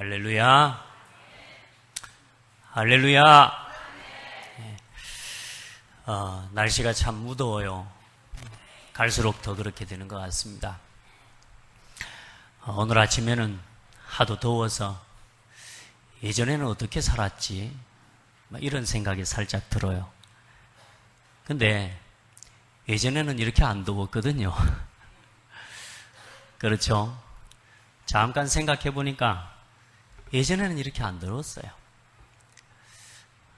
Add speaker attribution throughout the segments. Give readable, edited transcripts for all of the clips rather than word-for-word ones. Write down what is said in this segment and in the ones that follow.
Speaker 1: 할렐루야. 할렐루야. 날씨가 참 무더워요. 갈수록 더 그렇게 되는 것 같습니다. 오늘 아침에는 하도 더워서 예전에는 어떻게 살았지? 이런 생각이 살짝 들어요. 근데 예전에는 이렇게 안 더웠거든요. 그렇죠? 잠깐 생각해 보니까 예전에는 이렇게 안 더웠어요.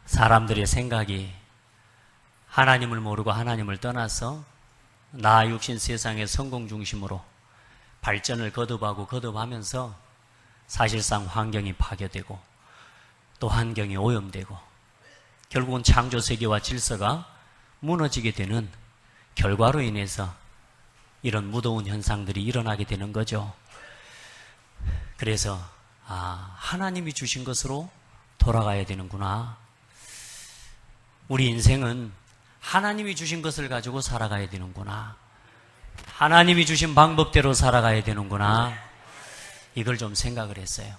Speaker 1: 사람들의 생각이 하나님을 모르고 하나님을 떠나서 나 육신 세상의 성공 중심으로 발전을 거듭하면서 사실상 환경이 파괴되고 또 환경이 오염되고 결국은 창조 세계와 질서가 무너지게 되는 결과로 인해서 이런 무더운 현상들이 일어나게 되는 거죠. 그래서 하나님이 주신 것으로 돌아가야 되는구나. 우리 인생은 하나님이 주신 것을 가지고 살아가야 되는구나. 하나님이 주신 방법대로 살아가야 되는구나. 이걸 좀 생각을 했어요.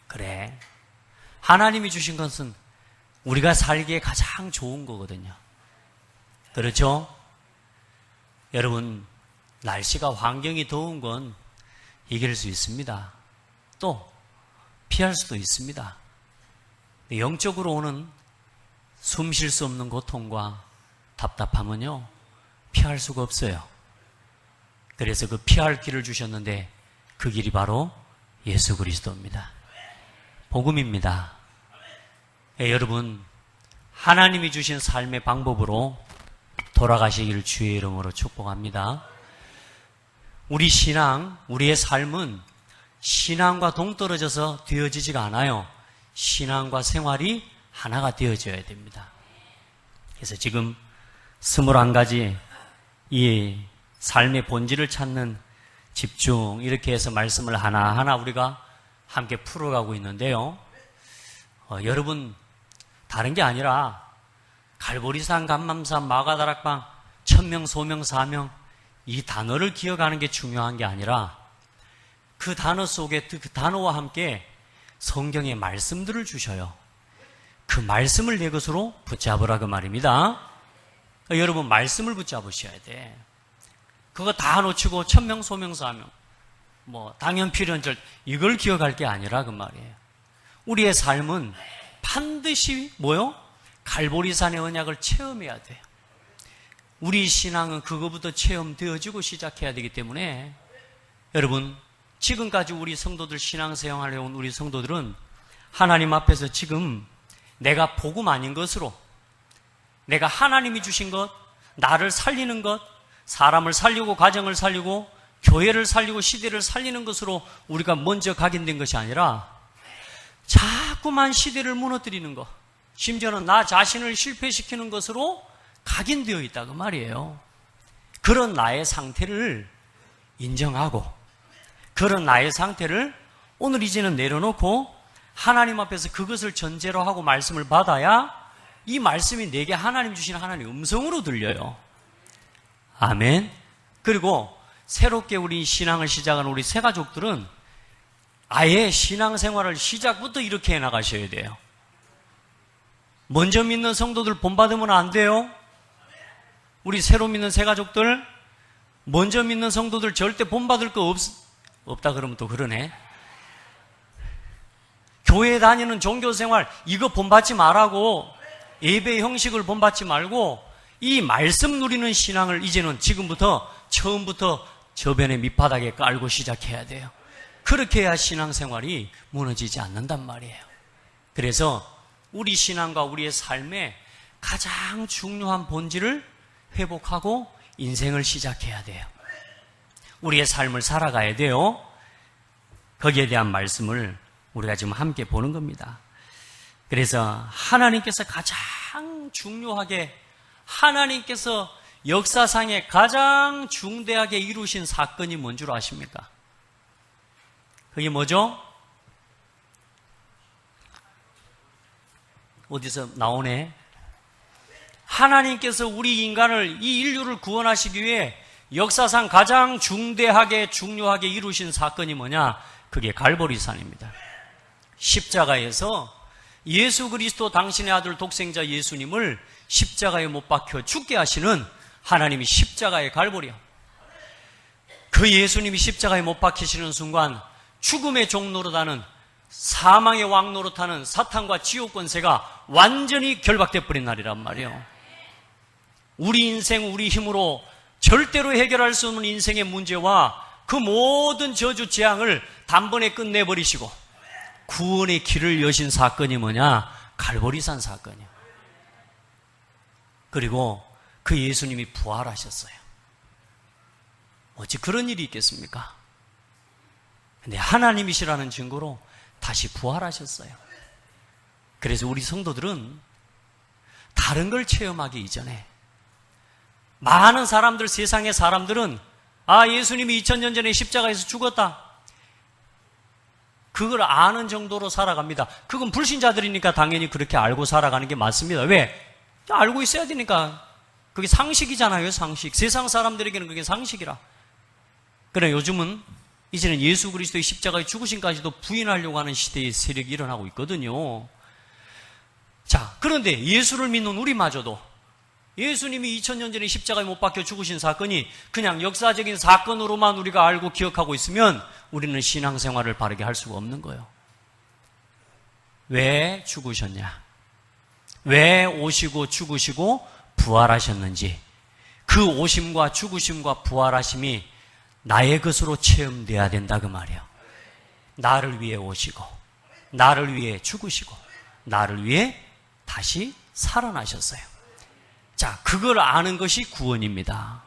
Speaker 1: 그래, 하나님이 주신 것은 우리가 살기에 가장 좋은 거거든요. 그렇죠? 여러분, 날씨가 환경이 더운 건 이길 수 있습니다. 또 피할 수도 있습니다. 영적으로 오는 숨 쉴 수 없는 고통과 답답함은요, 피할 수가 없어요. 그래서 그 피할 길을 주셨는데 그 길이 바로 예수 그리스도입니다. 복음입니다. 여러분, 하나님이 주신 삶의 방법으로 돌아가시기를 주의 이름으로 축복합니다. 우리 신앙, 우리의 삶은 신앙과 동떨어져서 되어지지가 않아요. 신앙과 생활이 하나가 되어져야 됩니다. 그래서 지금 21가지 이 삶의 본질을 찾는 집중, 이렇게 해서 말씀을 하나하나 우리가 함께 풀어가고 있는데요. 여러분, 다른 게 아니라 갈보리산, 감람산, 마가다락방, 천명, 소명, 사명, 이 단어를 기억하는 게 중요한 게 아니라 그 단어 속에 그 단어와 함께 성경의 말씀들을 주셔요. 그 말씀을 내 것으로 붙잡으라 그 말입니다. 여러분, 말씀을 붙잡으셔야 돼. 그거 다 놓치고 천명, 소명, 사명, 당연, 필연절 이걸 기억할 게 아니라 그 말이에요. 우리의 삶은 반드시 갈보리산의 언약을 체험해야 돼요. 우리 신앙은 그거부터 체험되어지고 시작해야 되기 때문에 여러분, 지금까지 우리 성도들 신앙생활 해온 우리 성도들은 하나님 앞에서 지금 내가 복음 아닌 것으로, 내가 하나님이 주신 것, 나를 살리는 것, 사람을 살리고 가정을 살리고 교회를 살리고 시대를 살리는 것으로 우리가 먼저 각인된 것이 아니라 자꾸만 시대를 무너뜨리는 것, 심지어는 나 자신을 실패시키는 것으로 각인되어 있다 그 말이에요. 그런 나의 상태를 인정하고 그런 나의 상태를 오늘 이제는 내려놓고 하나님 앞에서 그것을 전제로 하고 말씀을 받아야 이 말씀이 내게 하나님 주신 하나님의 음성으로 들려요. 아멘. 그리고 새롭게 우리 신앙을 시작하는 우리 새가족들은 아예 신앙생활을 시작부터 이렇게 해나가셔야 돼요. 먼저 믿는 성도들 본받으면 안 돼요. 우리 새로 믿는 새가족들, 먼저 믿는 성도들 절대 본받을 거 없다 그러면 또 그러네. 교회 다니는 종교생활 이거 본받지 말라고, 예배 형식을 본받지 말고 이 말씀 누리는 신앙을 이제는 지금부터 처음부터 저변의 밑바닥에 깔고 시작해야 돼요. 그렇게 해야 신앙생활이 무너지지 않는단 말이에요. 그래서 우리 신앙과 우리의 삶의 가장 중요한 본질을 회복하고 인생을 시작해야 돼요. 우리의 삶을 살아가야 돼요. 거기에 대한 말씀을 우리가 지금 함께 보는 겁니다. 그래서 하나님께서 가장 중요하게, 하나님께서 역사상에 가장 중대하게 이루신 사건이 뭔 줄 아십니까? 그게 뭐죠? 어디서 나오네? 하나님께서 우리 인간을, 이 인류를 구원하시기 위해 역사상 가장 중대하게 중요하게 이루신 사건이 뭐냐? 그게 갈보리산입니다. 십자가에서 예수 그리스도 당신의 아들 독생자 예수님을 십자가에 못 박혀 죽게 하시는 하나님이 십자가의 갈보리요. 그 예수님이 십자가에 못 박히시는 순간 죽음의 종노릇하는 사망의 왕 노릇하는 사탄과 지옥 권세가 완전히 결박돼 버린 날이란 말이에요. 우리 인생 우리 힘으로 절대로 해결할 수 없는 인생의 문제와 그 모든 저주 재앙을 단번에 끝내버리시고 구원의 길을 여신 사건이 뭐냐? 갈보리산 사건이야. 그리고 그 예수님이 부활하셨어요. 어찌 그런 일이 있겠습니까? 근데 하나님이시라는 증거로 다시 부활하셨어요. 그래서 우리 성도들은 다른 걸 체험하기 이전에 많은 사람들, 세상의 사람들은 예수님이 2000년 전에 십자가에서 죽었다. 그걸 아는 정도로 살아갑니다. 그건 불신자들이니까 당연히 그렇게 알고 살아가는 게 맞습니다. 왜? 알고 있어야 되니까. 그게 상식이잖아요, 상식. 세상 사람들에게는 그게 상식이라. 그러나 요즘은 이제는 예수 그리스도의 십자가의 죽으심까지도 부인하려고 하는 시대의 세력이 일어나고 있거든요. 자, 그런데 예수를 믿는 우리마저도 예수님이 2000년 전에 십자가에 못 박혀 죽으신 사건이 그냥 역사적인 사건으로만 우리가 알고 기억하고 있으면 우리는 신앙생활을 바르게 할 수가 없는 거예요. 왜 죽으셨냐? 왜 오시고 죽으시고 부활하셨는지, 그 오심과 죽으심과 부활하심이 나의 것으로 체험돼야 된다 그 말이에요. 나를 위해 오시고 나를 위해 죽으시고 나를 위해 다시 살아나셨어요. 자, 그걸 아는 것이 구원입니다.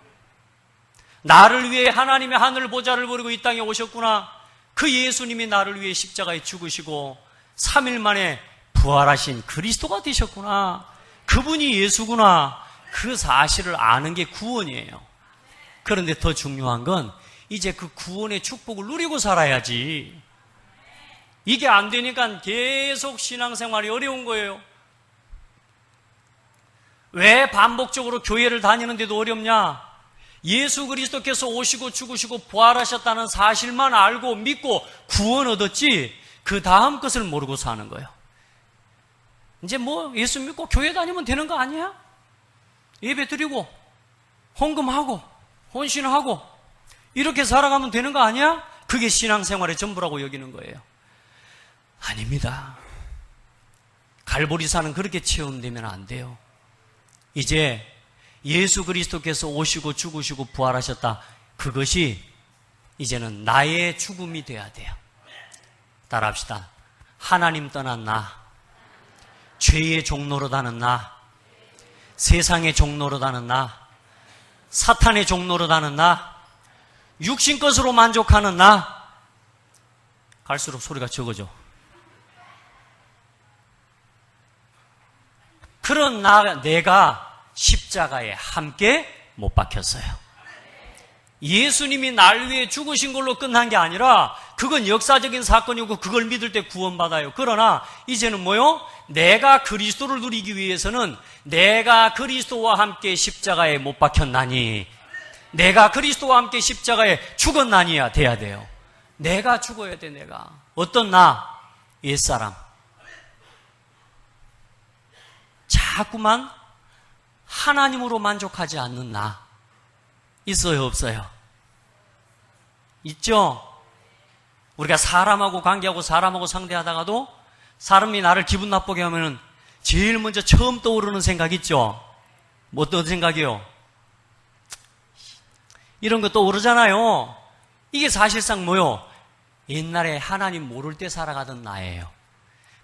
Speaker 1: 나를 위해 하나님의 하늘 보좌를 버리고 이 땅에 오셨구나. 그 예수님이 나를 위해 십자가에 죽으시고 3일 만에 부활하신 그리스도가 되셨구나. 그분이 예수구나. 그 사실을 아는 게 구원이에요. 그런데 더 중요한 건 이제 그 구원의 축복을 누리고 살아야지. 이게 안 되니까 계속 신앙생활이 어려운 거예요. 왜 반복적으로 교회를 다니는데도 어렵냐? 예수 그리스도께서 오시고 죽으시고 부활하셨다는 사실만 알고 믿고 구원 얻었지 그 다음 것을 모르고 사는 거예요. 이제 예수 믿고 교회 다니면 되는 거 아니야? 예배 드리고 헌금하고 헌신하고 이렇게 살아가면 되는 거 아니야? 그게 신앙생활의 전부라고 여기는 거예요. 아닙니다. 갈보리산은 그렇게 체험되면 안 돼요. 이제 예수 그리스도께서 오시고 죽으시고 부활하셨다. 그것이 이제는 나의 죽음이 돼야 돼요. 따라합시다. 하나님 떠난 나, 죄의 종노릇하는 나, 세상의 종노릇하는 나, 사탄의 종노릇하는 나, 육신 것으로 만족하는 나. 갈수록 소리가 적어져. 그런 내가 십자가에 함께 못 박혔어요. 예수님이 날 위해 죽으신 걸로 끝난 게 아니라 그건 역사적인 사건이고 그걸 믿을 때 구원받아요. 그러나 이제는 뭐요? 내가 그리스도를 누리기 위해서는 내가 그리스도와 함께 십자가에 못 박혔나니, 내가 그리스도와 함께 십자가에 죽었나니야 돼야 돼요. 내가 죽어야 돼. 내가 어떤 나? 옛사람. 자꾸만 하나님으로 만족하지 않는 나. 있어요, 없어요? 있죠? 우리가 사람하고 관계하고 사람하고 상대하다가도 사람이 나를 기분 나쁘게 하면은 제일 먼저 처음 떠오르는 생각 있죠? 뭐 어떤 생각이요? 이런 거 떠오르잖아요. 이게 사실상 뭐요? 옛날에 하나님 모를 때 살아가던 나예요.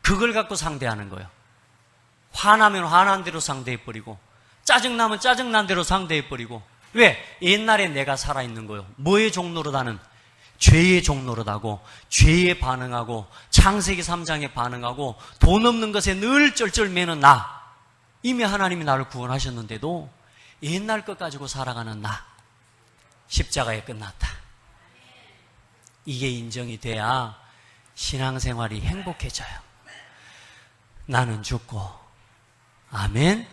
Speaker 1: 그걸 갖고 상대하는 거예요. 화나면 화난 대로 상대해버리고 짜증나면 짜증난 대로 상대해버리고. 왜? 옛날에 내가 살아있는 거예요. 뭐의 종노릇하는? 죄의 종노릇하고 죄에 반응하고 창세기 3장에 반응하고 돈 없는 것에 늘 쩔쩔매는 나. 이미 하나님이 나를 구원하셨는데도 옛날 것 가지고 살아가는 나. 십자가에 끝났다. 이게 인정이 돼야 신앙생활이 행복해져요. 나는 죽고 아멘.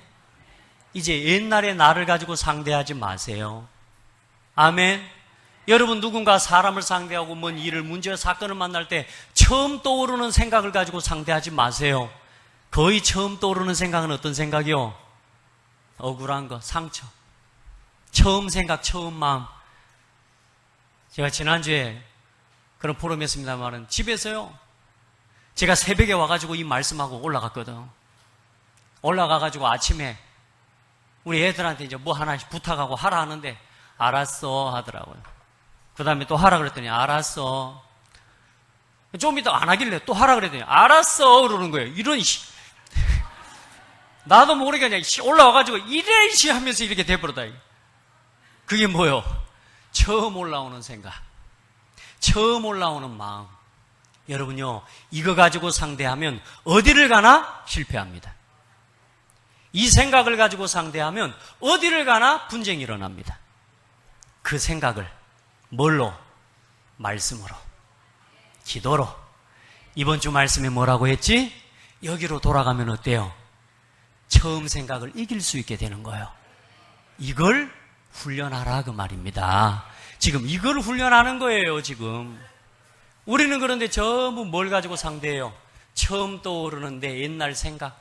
Speaker 1: 이제 옛날의 나를 가지고 상대하지 마세요. 아멘. 여러분 누군가 사람을 상대하고 뭔 일을 문제와 사건을 만날 때 처음 떠오르는 생각을 가지고 상대하지 마세요. 거의 처음 떠오르는 생각은 어떤 생각이요? 억울한 거, 상처. 처음 생각, 처음 마음. 제가 지난주에 그런 포럼에 했습니다만은 집에서요, 제가 새벽에 와가지고 이 말씀하고 올라갔거든. 올라가가지고 아침에 우리 애들한테 이제 뭐 하나씩 부탁하고 하라 하는데 알았어 하더라고요. 그 다음에 또 하라 그랬더니 알았어. 좀 이따 안 하길래 또 하라 그랬더니 알았어 그러는 거예요. 이런 나도 모르게 그냥 올라와가지고 이래 하면서 이렇게 돼버렸다. 그게 뭐요? 처음 올라오는 생각, 처음 올라오는 마음. 여러분요, 이거 가지고 상대하면 어디를 가나 실패합니다. 이 생각을 가지고 상대하면 어디를 가나 분쟁이 일어납니다. 그 생각을 뭘로? 말씀으로, 기도로. 이번 주 말씀에 뭐라고 했지? 여기로 돌아가면 어때요? 처음 생각을 이길 수 있게 되는 거예요. 이걸 훈련하라 그 말입니다. 지금 이걸 훈련하는 거예요. 지금 우리는 그런데 전부 뭘 가지고 상대해요? 처음 떠오르는 내 옛날 생각,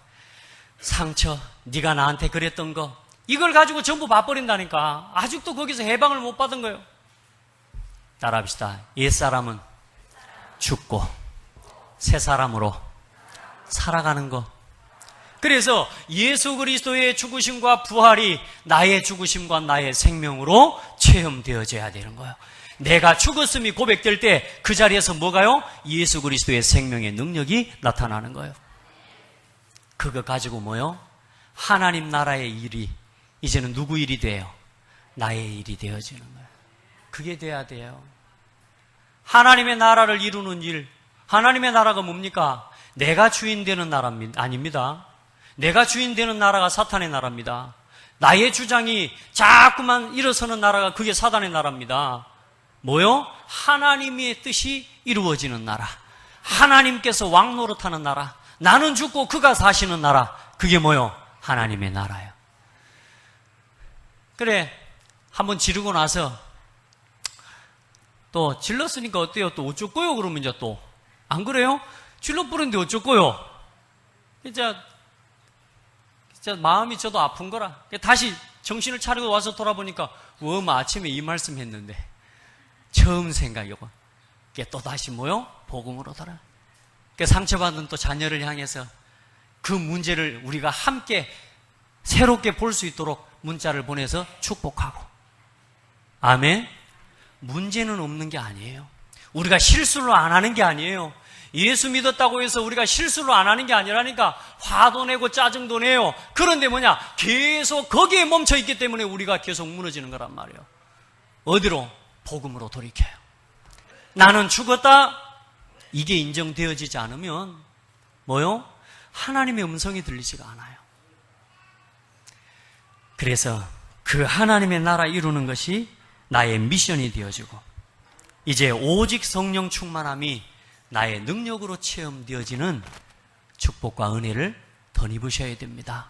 Speaker 1: 상처, 네가 나한테 그랬던 거, 이걸 가지고 전부 봐버린다니까. 아직도 거기서 해방을 못 받은 거예요. 따라합시다. 옛사람은 죽고 새 사람으로 살아가는 거. 그래서 예수 그리스도의 죽으심과 부활이 나의 죽으심과 나의 생명으로 체험되어져야 되는 거예요. 내가 죽었음이 고백될 때 그 자리에서 뭐가요? 예수 그리스도의 생명의 능력이 나타나는 거예요. 그거 가지고 뭐요? 하나님 나라의 일이 이제는 누구 일이 돼요? 나의 일이 되어지는 거예요. 그게 돼야 돼요. 하나님의 나라를 이루는 일, 하나님의 나라가 뭡니까? 내가 주인 되는 나라입니다. 아닙니다. 내가 주인 되는 나라가 사탄의 나라입니다. 나의 주장이 자꾸만 일어서는 나라가 그게 사탄의 나라입니다. 뭐요? 하나님의 뜻이 이루어지는 나라. 하나님께서 왕 노릇하는 나라. 나는 죽고 그가 사시는 나라. 그게 뭐요? 하나님의 나라예요. 그래, 한번 지르고 나서 또 질렀으니까 어때요? 또 어쩌고요? 그러면 이제 또 안 그래요? 질러버렸는데 어쩌고요? 진짜 마음이 저도 아픈 거라. 다시 정신을 차리고 와서 돌아보니까 아침에 이 말씀 했는데 처음 생각이고 또 다시 뭐요? 복음으로 돌아. 상처받은 또 자녀를 향해서 그 문제를 우리가 함께 새롭게 볼 수 있도록 문자를 보내서 축복하고. 아멘. 문제는 없는 게 아니에요. 우리가 실수를 안 하는 게 아니에요. 예수 믿었다고 해서 우리가 실수를 안 하는 게 아니라니까. 화도 내고 짜증도 내요. 그런데 뭐냐? 계속 거기에 멈춰 있기 때문에 우리가 계속 무너지는 거란 말이에요. 어디로? 복음으로 돌이켜요. 나는 죽었다. 이게 인정되어지지 않으면 뭐요? 하나님의 음성이 들리지가 않아요. 그래서 그 하나님의 나라 이루는 것이 나의 미션이 되어지고 이제 오직 성령 충만함이 나의 능력으로 체험되어지는 축복과 은혜를 덧입으셔야 됩니다.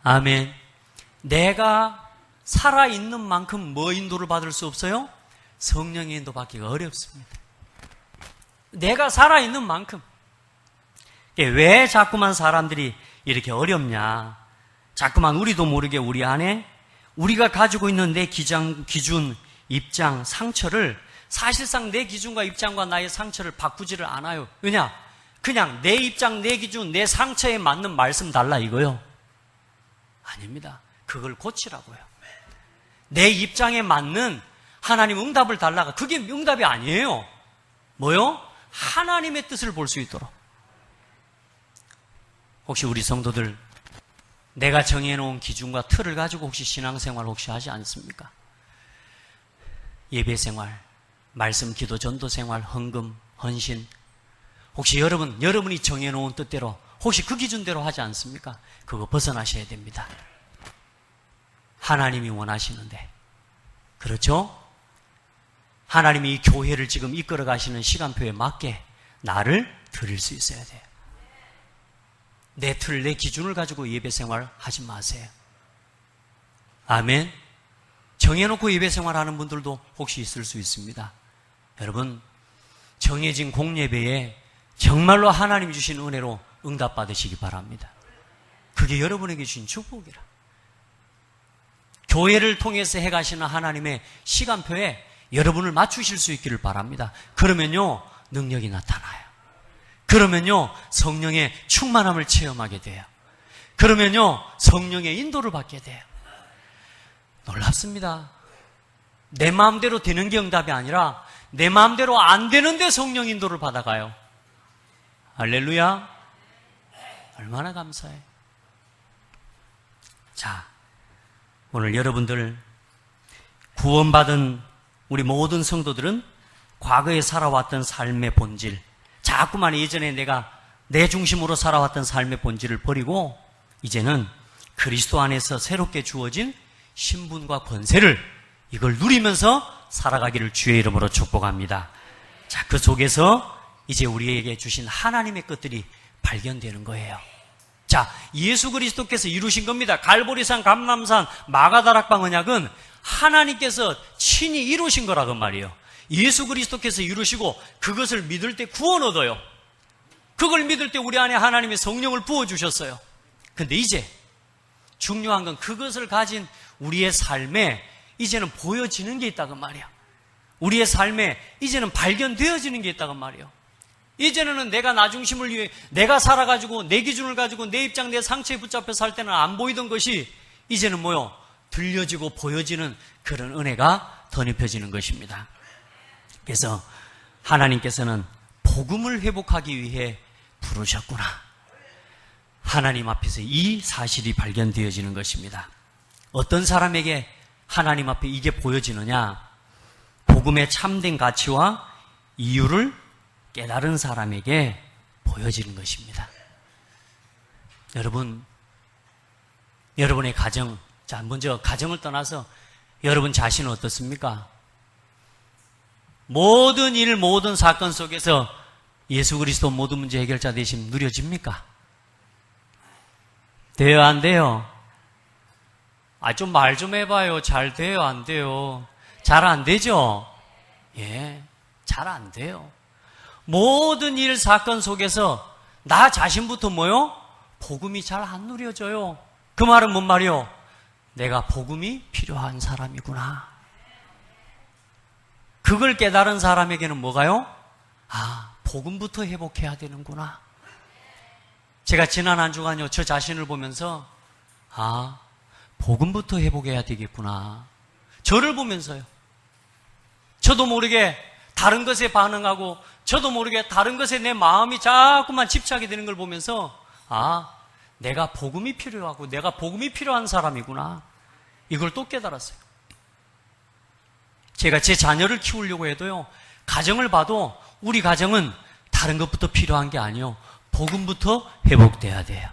Speaker 1: 아멘. 내가 살아있는 만큼 뭐 인도를 받을 수 없어요? 성령의 인도 받기가 어렵습니다. 내가 살아있는 만큼. 왜 자꾸만 사람들이 이렇게 어렵냐? 자꾸만 우리도 모르게 우리 안에 우리가 가지고 있는 내 기준, 입장, 상처를 사실상 내 기준과 입장과 나의 상처를 바꾸지를 않아요. 왜냐? 그냥 내 입장, 내 기준, 내 상처에 맞는 말씀 달라 이거요. 아닙니다. 그걸 고치라고요. 내 입장에 맞는 하나님 응답을 달라가. 그게 응답이 아니에요. 뭐요? 하나님의 뜻을 볼 수 있도록. 혹시 우리 성도들 내가 정해놓은 기준과 틀을 가지고 혹시 신앙생활 혹시 하지 않습니까? 예배생활, 말씀, 기도, 전도생활, 헌금, 헌신. 혹시 여러분이 정해놓은 뜻대로 혹시 그 기준대로 하지 않습니까? 그거 벗어나셔야 됩니다. 하나님이 원하시는데. 그렇죠? 하나님이 이 교회를 지금 이끌어 가시는 시간표에 맞게 나를 드릴 수 있어야 돼요. 내 틀, 내 기준을 가지고 예배 생활 하지 마세요. 아멘. 정해놓고 예배 생활하는 분들도 혹시 있을 수 있습니다. 여러분, 정해진 공예배에 정말로 하나님이 주신 은혜로 응답받으시기 바랍니다. 그게 여러분에게 주신 축복이라. 교회를 통해서 해가시는 하나님의 시간표에 여러분을 맞추실 수 있기를 바랍니다. 그러면요, 능력이 나타나요. 그러면요, 성령의 충만함을 체험하게 돼요. 그러면요, 성령의 인도를 받게 돼요. 놀랍습니다. 내 마음대로 되는 게 응답이 아니라 내 마음대로 안 되는데 성령 인도를 받아가요. 할렐루야. 얼마나 감사해. 자, 오늘 여러분들 구원받은 우리 모든 성도들은 과거에 살아왔던 삶의 본질, 자꾸만 예전에 내가 내 중심으로 살아왔던 삶의 본질을 버리고 이제는 그리스도 안에서 새롭게 주어진 신분과 권세를 이걸 누리면서 살아가기를 주의 이름으로 축복합니다. 자, 그 속에서 이제 우리에게 주신 하나님의 것들이 발견되는 거예요. 자, 예수 그리스도께서 이루신 겁니다. 갈보리산, 감람산, 마가다락방 언약은 하나님께서 친히 이루신 거라고 말이에요. 예수 그리스도께서 이루시고 그것을 믿을 때 구원 얻어요. 그걸 믿을 때 우리 안에 하나님의 성령을 부어주셨어요. 근데 이제 중요한 건 그것을 가진 우리의 삶에 이제는 보여지는 게 있다고 말이야. 우리의 삶에 이제는 발견되어지는 게 있다고 말이에요. 이제는 내가 나 중심을 위해 내가 살아가지고 내 기준을 가지고 내 입장, 내 상처에 붙잡혀 살 때는 안 보이던 것이 이제는 뭐요? 들려지고 보여지는 그런 은혜가 덧입혀지는 것입니다. 그래서 하나님께서는 복음을 회복하기 위해 부르셨구나. 하나님 앞에서 이 사실이 발견되어지는 것입니다. 어떤 사람에게 하나님 앞에 이게 보여지느냐? 복음의 참된 가치와 이유를 깨달은 사람에게 보여지는 것입니다. 여러분, 여러분의 가정, 자, 먼저 가정을 떠나서 여러분 자신은 어떻습니까? 모든 일, 모든 사건 속에서 예수 그리스도 모든 문제 해결자 되심 누려집니까? 돼요, 안 돼요? 좀 말 좀 해봐요. 잘 돼요, 안 돼요? 잘 안 되죠? 예, 잘 안 돼요. 모든 일, 사건 속에서 나 자신부터 뭐요? 복음이 잘 안 누려져요. 그 말은 뭔 말이요? 내가 복음이 필요한 사람이구나. 그걸 깨달은 사람에게는 뭐가요? 복음부터 회복해야 되는구나. 제가 지난 한 주간요, 저 자신을 보면서 복음부터 회복해야 되겠구나. 저를 보면서요. 저도 모르게 다른 것에 반응하고 저도 모르게 다른 것에 내 마음이 자꾸만 집착이 되는 걸 보면서 내가 복음이 필요하고 내가 복음이 필요한 사람이구나. 이걸 또 깨달았어요. 제가 제 자녀를 키우려고 해도요, 가정을 봐도 우리 가정은 다른 것부터 필요한 게 아니에요. 복음부터 회복돼야 돼요.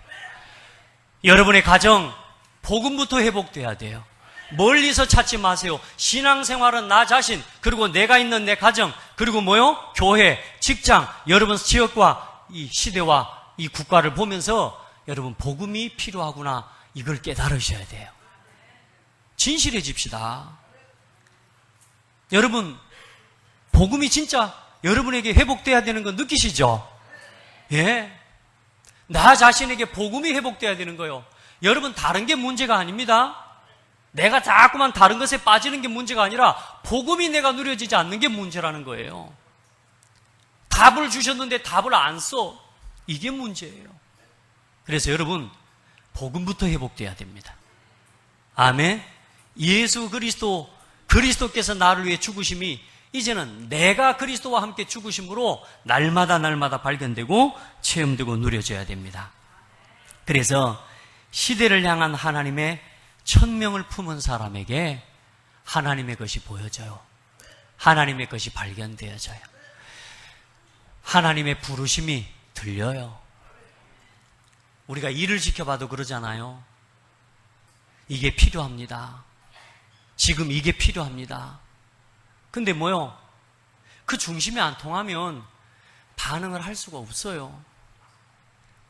Speaker 1: 여러분의 가정, 복음부터 회복돼야 돼요. 멀리서 찾지 마세요. 신앙생활은 나 자신, 그리고 내가 있는 내 가정, 그리고 뭐요? 교회, 직장, 여러분 지역과 이 시대와 이 국가를 보면서 여러분 복음이 필요하구나. 이걸 깨달으셔야 돼요. 진실해집시다. 여러분, 복음이 진짜 여러분에게 회복돼야 되는 거 느끼시죠? 예. 나 자신에게 복음이 회복돼야 되는 거예요. 여러분, 다른 게 문제가 아닙니다. 내가 자꾸만 다른 것에 빠지는 게 문제가 아니라 복음이 내가 누려지지 않는 게 문제라는 거예요. 답을 주셨는데 답을 안 써. 이게 문제예요. 그래서 여러분, 복음부터 회복돼야 됩니다. 아멘. 예수 그리스도께서 나를 위해 죽으심이 이제는 내가 그리스도와 함께 죽으심으로 날마다 발견되고 체험되고 누려져야 됩니다. 그래서 시대를 향한 하나님의 천명을 품은 사람에게 하나님의 것이 보여져요. 하나님의 것이 발견되어져요. 하나님의 부르심이 들려요. 우리가 일을 지켜봐도 그러잖아요. 이게 필요합니다. 지금 이게 필요합니다. 근데 뭐요? 그 중심이 안 통하면 반응을 할 수가 없어요.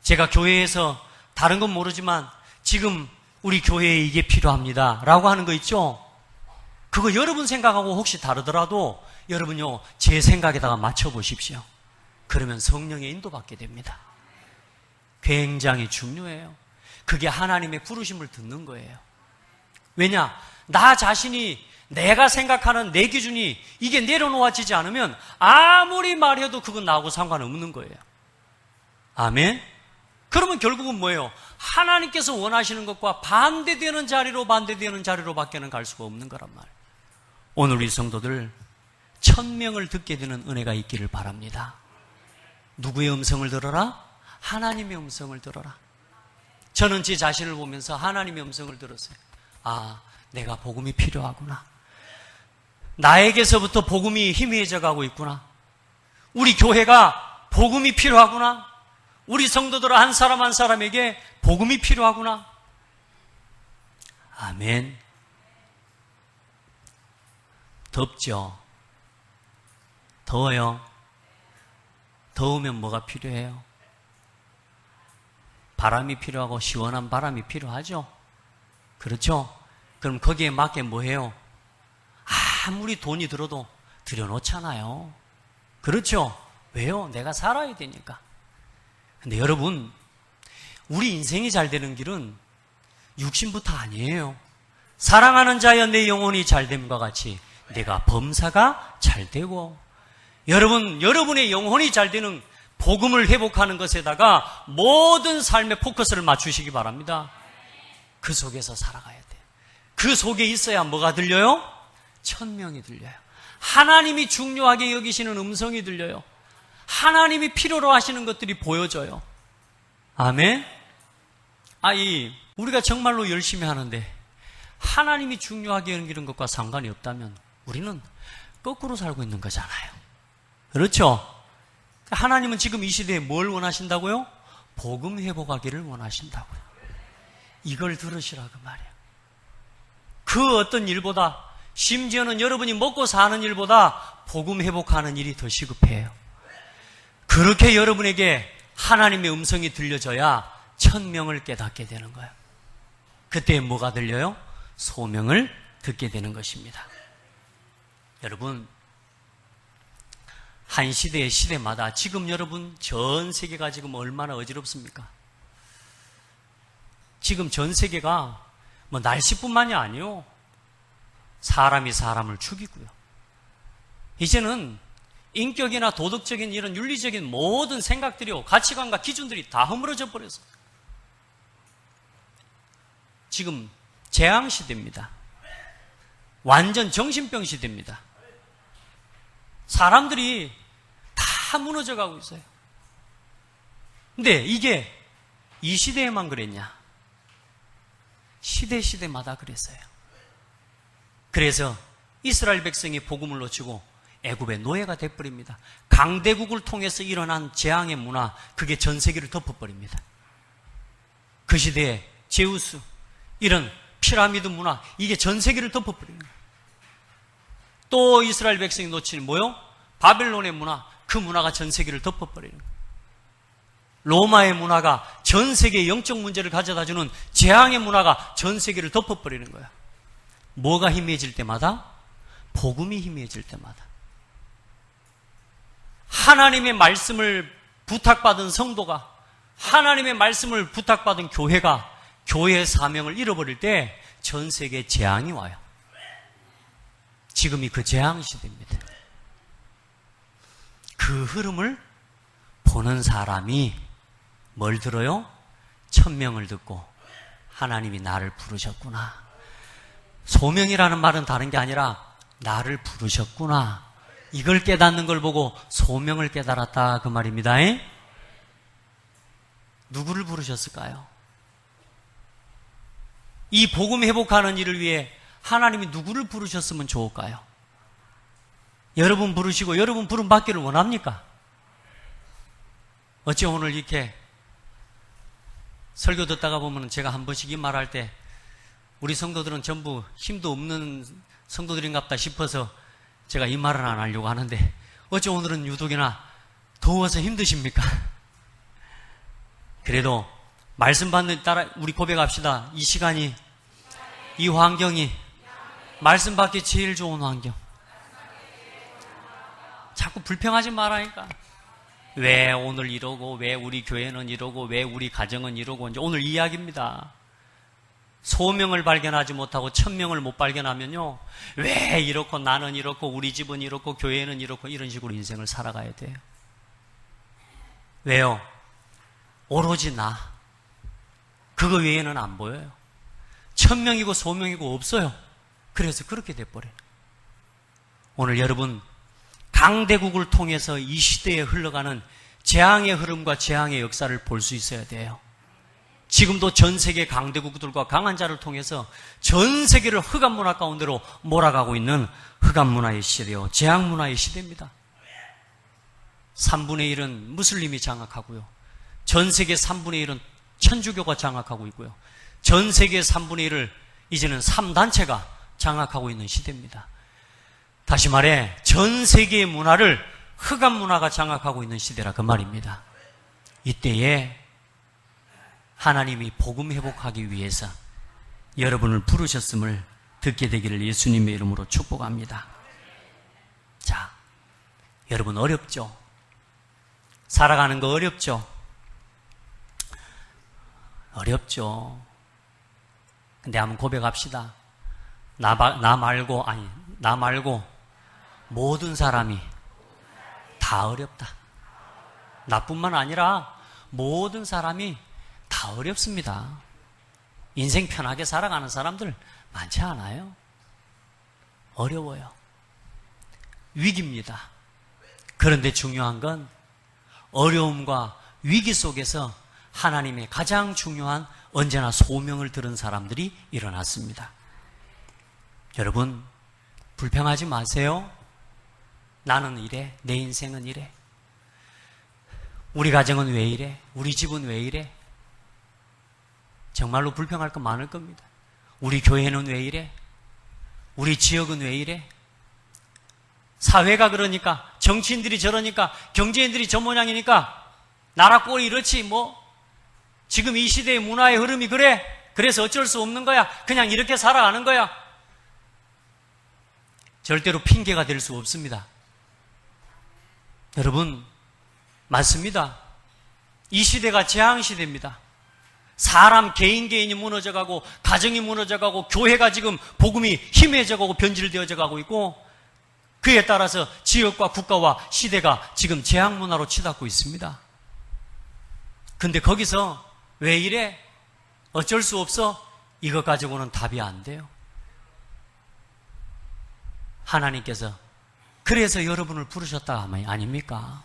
Speaker 1: 제가 교회에서 다른 건 모르지만 지금 우리 교회에 이게 필요합니다 라고 하는 거 있죠? 그거 여러분 생각하고 혹시 다르더라도 여러분요, 제 생각에다가 맞춰보십시오. 그러면 성령의 인도받게 됩니다. 굉장히 중요해요. 그게 하나님의 부르심을 듣는 거예요. 왜냐? 나 자신이 내가 생각하는 내 기준이 이게 내려놓아지지 않으면 아무리 말해도 그건 나하고 상관없는 거예요. 아멘? 그러면 결국은 뭐예요? 하나님께서 원하시는 것과 반대되는 자리로 밖에는 갈 수가 없는 거란 말이에요. 오늘 우리 성도들 1000명을 듣게 되는 은혜가 있기를 바랍니다. 누구의 음성을 들어라? 하나님의 음성을 들어라. 저는 제 자신을 보면서 하나님의 음성을 들었어요. 아, 내가 복음이 필요하구나. 나에게서부터 복음이 희미해져 가고 있구나. 우리 교회가 복음이 필요하구나. 우리 성도들 한 사람 한 사람에게 복음이 필요하구나. 아멘. 덥죠? 더워요? 더우면 뭐가 필요해요? 바람이 필요하고 시원한 바람이 필요하죠? 그렇죠? 그럼 거기에 맞게 뭐 해요? 아무리 돈이 들어도 들여놓잖아요. 그렇죠? 왜요? 내가 살아야 되니까. 근데 여러분, 우리 인생이 잘 되는 길은 육신부터 아니에요. 사랑하는 자여 내 영혼이 잘됨과 같이 내가 범사가 잘 되고, 여러분의 영혼이 잘 되는 복음을 회복하는 것에다가 모든 삶의 포커스를 맞추시기 바랍니다. 그 속에서 살아가야 돼요. 그 속에 있어야 뭐가 들려요? 1000명이 들려요. 하나님이 중요하게 여기시는 음성이 들려요. 하나님이 필요로 하시는 것들이 보여져요. 아멘? 우리가 정말로 열심히 하는데 하나님이 중요하게 여기는 것과 상관이 없다면 우리는 거꾸로 살고 있는 거잖아요. 그렇죠? 하나님은 지금 이 시대에 뭘 원하신다고요? 복음 회복하기를 원하신다고요. 이걸 들으시라 그 말이에요. 그 어떤 일보다, 심지어는 여러분이 먹고 사는 일보다 복음 회복하는 일이 더 시급해요. 그렇게 여러분에게 하나님의 음성이 들려져야 1000명을 깨닫게 되는 거예요. 그때 뭐가 들려요? 소명을 듣게 되는 것입니다. 여러분, 한 시대의 시대마다 지금 여러분 전 세계가 지금 얼마나 어지럽습니까? 지금 전 세계가 뭐 날씨뿐만이 아니요, 사람이 사람을 죽이고요. 이제는 인격이나 도덕적인 이런 윤리적인 모든 생각들이요, 가치관과 기준들이 다 허물어져 버려서 지금 재앙 시대입니다. 완전 정신병 시대입니다. 사람들이 다 무너져 가고 있어요. 근데 이게 이 시대에만 그랬냐? 시대마다 그랬어요. 그래서 이스라엘 백성이 복음을 놓치고 애굽의 노예가 돼버립니다. 강대국을 통해서 일어난 재앙의 문화, 그게 전 세계를 덮어버립니다. 그 시대에 제우스, 이런 피라미드 문화, 이게 전 세계를 덮어버립니다. 또 이스라엘 백성이 놓친 뭐요? 바벨론의 문화, 그 문화가 전 세계를 덮어버리는 거예요. 로마의 문화가 전 세계의 영적 문제를 가져다주는 재앙의 문화가 전 세계를 덮어버리는 거야. 뭐가 희미해질 때마다? 복음이 희미해질 때마다. 하나님의 말씀을 부탁받은 성도가, 하나님의 말씀을 부탁받은 교회가 교회의 사명을 잃어버릴 때 전 세계에 재앙이 와요. 지금이 그 재앙 시대입니다. 그 흐름을 보는 사람이 뭘 들어요? 1000명을 듣고 하나님이 나를 부르셨구나. 소명이라는 말은 다른 게 아니라 나를 부르셨구나. 이걸 깨닫는 걸 보고 소명을 깨달았다 그 말입니다. 누구를 부르셨을까요? 이 복음 회복하는 일을 위해 하나님이 누구를 부르셨으면 좋을까요? 여러분 부르시고 여러분 부름 받기를 원합니까? 어째 오늘 이렇게 설교 듣다가 보면 제가 한 번씩 이 말할 때 우리 성도들은 전부 힘도 없는 성도들인갑다 싶어서 제가 이 말은 안 하려고 하는데 어째 오늘은 유독이나 더워서 힘드십니까? 그래도 말씀 받는 따라 우리 고백합시다. 이 시간이, 이 환경이 말씀 받기 제일 좋은 환경. 자꾸 불평하지 말라니까. 왜 오늘 이러고, 왜 우리 교회는 이러고, 왜 우리 가정은 이러고, 이제 오늘 이야기입니다. 소명을 발견하지 못하고 천명을 못 발견하면요, 왜 이렇고 나는 이렇고 우리 집은 이렇고 교회는 이렇고 이런 식으로 인생을 살아가야 돼요. 왜요? 오로지 나. 그거 외에는 안 보여요. 천명이고 소명이고 없어요. 그래서 그렇게 돼버려요. 오늘 여러분, 강대국을 통해서 이 시대에 흘러가는 재앙의 흐름과 재앙의 역사를 볼 수 있어야 돼요. 지금도 전 세계 강대국들과 강한 자를 통해서 전 세계를 흑암 문화 가운데로 몰아가고 있는 흑암 문화의 시대요. 재앙 문화의 시대입니다. 3분의 1은 무슬림이 장악하고요. 전 세계 3분의 1은 천주교가 장악하고 있고요. 전 세계 3분의 1을 이제는 3단체가 장악하고 있는 시대입니다. 다시 말해 전 세계의 문화를 흑암 문화가 장악하고 있는 시대라 그 말입니다. 이때에 하나님이 복음 회복하기 위해서 여러분을 부르셨음을 듣게 되기를 예수님의 이름으로 축복합니다. 자, 여러분 어렵죠? 살아가는 거 어렵죠? 어렵죠. 근데 한번 고백합시다. 나 말고 모든 사람이 다 어렵다. 나뿐만 아니라 모든 사람이 다 어렵습니다. 인생 편하게 살아가는 사람들 많지 않아요. 어려워요. 위기입니다. 그런데 중요한 건 어려움과 위기 속에서 하나님의 가장 중요한 언제나 소명을 들은 사람들이 일어났습니다. 여러분, 불평하지 마세요. 나는 이래, 내 인생은 이래. 우리 가정은 왜 이래? 우리 집은 왜 이래? 정말로 불평할 거 많을 겁니다. 우리 교회는 왜 이래? 우리 지역은 왜 이래? 사회가 그러니까, 정치인들이 저러니까, 경제인들이 저 모양이니까, 나라 꼴이 이렇지 뭐. 지금 이 시대의 문화의 흐름이 그래. 그래서 어쩔 수 없는 거야. 그냥 이렇게 살아가는 거야. 절대로 핑계가 될 수 없습니다. 여러분, 맞습니다. 이 시대가 재앙 시대입니다. 사람 개인이 무너져가고 가정이 무너져가고 교회가 지금 복음이 희미해져가고 변질되어져 가고 있고 그에 따라서 지역과 국가와 시대가 지금 재앙 문화로 치닫고 있습니다. 근데 거기서 왜 이래? 어쩔 수 없어? 이것 가지고는 답이 안 돼요. 하나님께서 그래서 여러분을 부르셨다 하면 아닙니까?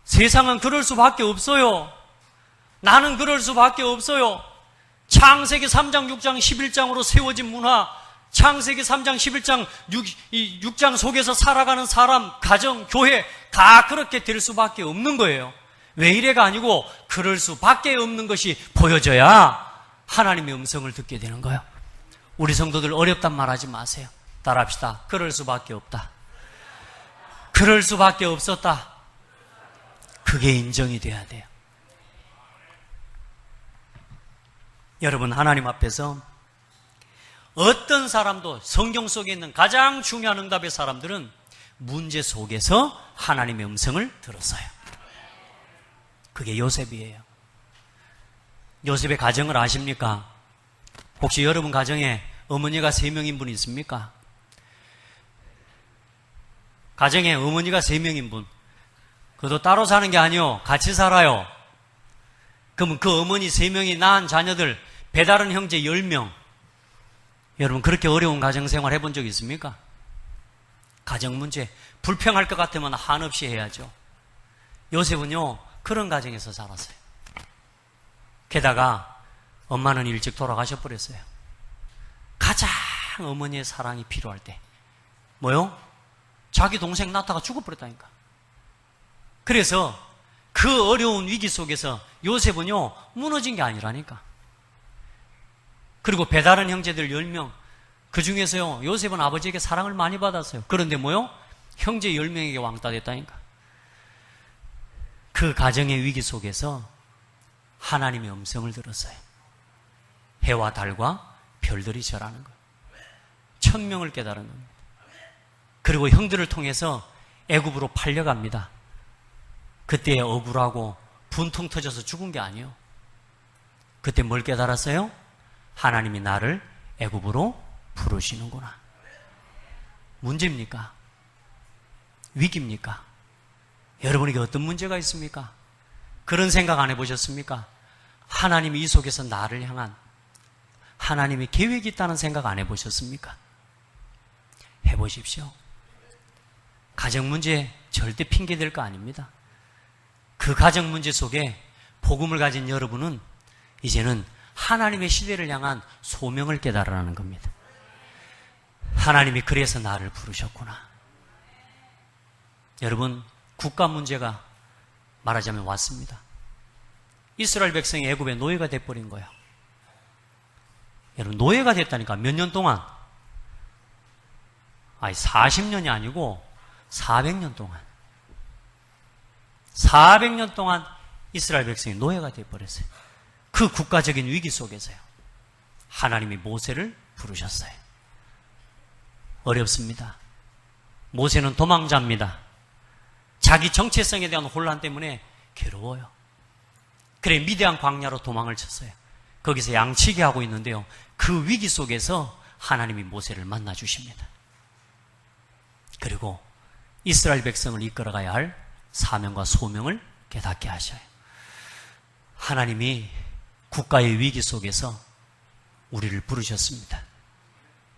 Speaker 1: 세상은 그럴 수밖에 없어요. 나는 그럴 수밖에 없어요. 창세기 3장, 6장, 11장으로 세워진 문화, 창세기 3장, 11장, 6장 속에서 살아가는 사람, 가정, 교회 다 그렇게 될 수밖에 없는 거예요. 왜 이래가 아니고 그럴 수밖에 없는 것이 보여져야 하나님의 음성을 듣게 되는 거예요. 우리 성도들 어렵단 말하지 마세요. 따라합시다. 그럴 수밖에 없다. 그럴 수밖에 없었다. 그게 인정이 돼야 돼요. 여러분, 하나님 앞에서 어떤 사람도 성경 속에 있는 가장 중요한 응답의 사람들은 문제 속에서 하나님의 음성을 들었어요. 그게 요셉이에요. 요셉의 가정을 아십니까? 혹시 여러분 가정에 어머니가 3명인 분 있습니까? 가정에 어머니가 3명인 분. 그것도 따로 사는 게 아니요. 같이 살아요. 그러면 그 어머니 3명이 낳은 자녀들 배다른 형제 10명. 여러분 그렇게 어려운 가정생활 해본 적 있습니까? 가정 문제 불평할 것 같으면 한없이 해야죠. 요셉은요 그런 가정에서 자랐어요. 게다가 엄마는 일찍 돌아가셔버렸어요. 가장 어머니의 사랑이 필요할 때 뭐요? 자기 동생 낳다가 죽어버렸다니까. 그래서 그 어려운 위기 속에서 요셉은요 무너진 게 아니라니까. 그리고 배다른 형제들 10명 그 중에서요 요셉은 아버지에게 사랑을 많이 받았어요. 그런데 뭐요? 형제 10명에게 왕따 됐다니까. 그 가정의 위기 속에서 하나님의 음성을 들었어요. 해와 달과 별들이 절하는 거예요. 천명을 깨달은 겁니다. 그리고 형들을 통해서 애굽으로 팔려갑니다. 그때 억울하고 분통 터져서 죽은 게 아니에요. 그때 뭘 깨달았어요? 하나님이 나를 애굽으로 부르시는구나. 문제입니까? 위기입니까? 여러분에게 어떤 문제가 있습니까? 그런 생각 안 해보셨습니까? 하나님이 이 속에서 나를 향한 하나님의 계획이 있다는 생각 안 해보셨습니까? 해보십시오. 가정 문제 절대 핑계될 거 아닙니다. 그 가정 문제 속에 복음을 가진 여러분은 이제는 하나님의 시대를 향한 소명을 깨달으라는 겁니다. 하나님이 그래서 나를 부르셨구나. 여러분, 국가 문제가 말하자면 왔습니다. 이스라엘 백성이 애굽의 노예가 돼버린 거예요. 여러분, 노예가 됐다니까. 몇 년 동안? 40년이 아니고 400년 동안. 400년 동안 이스라엘 백성이 노예가 돼버렸어요. 그 국가적인 위기 속에서요. 하나님이 모세를 부르셨어요. 어렵습니다. 모세는 도망자입니다. 자기 정체성에 대한 혼란 때문에 괴로워요. 그래 미디안 광야로 도망을 쳤어요. 거기서 양치기 하고 있는데요. 그 위기 속에서 하나님이 모세를 만나 주십니다. 그리고 이스라엘 백성을 이끌어가야 할 사명과 소명을 깨닫게 하셔요. 하나님이 국가의 위기 속에서 우리를 부르셨습니다.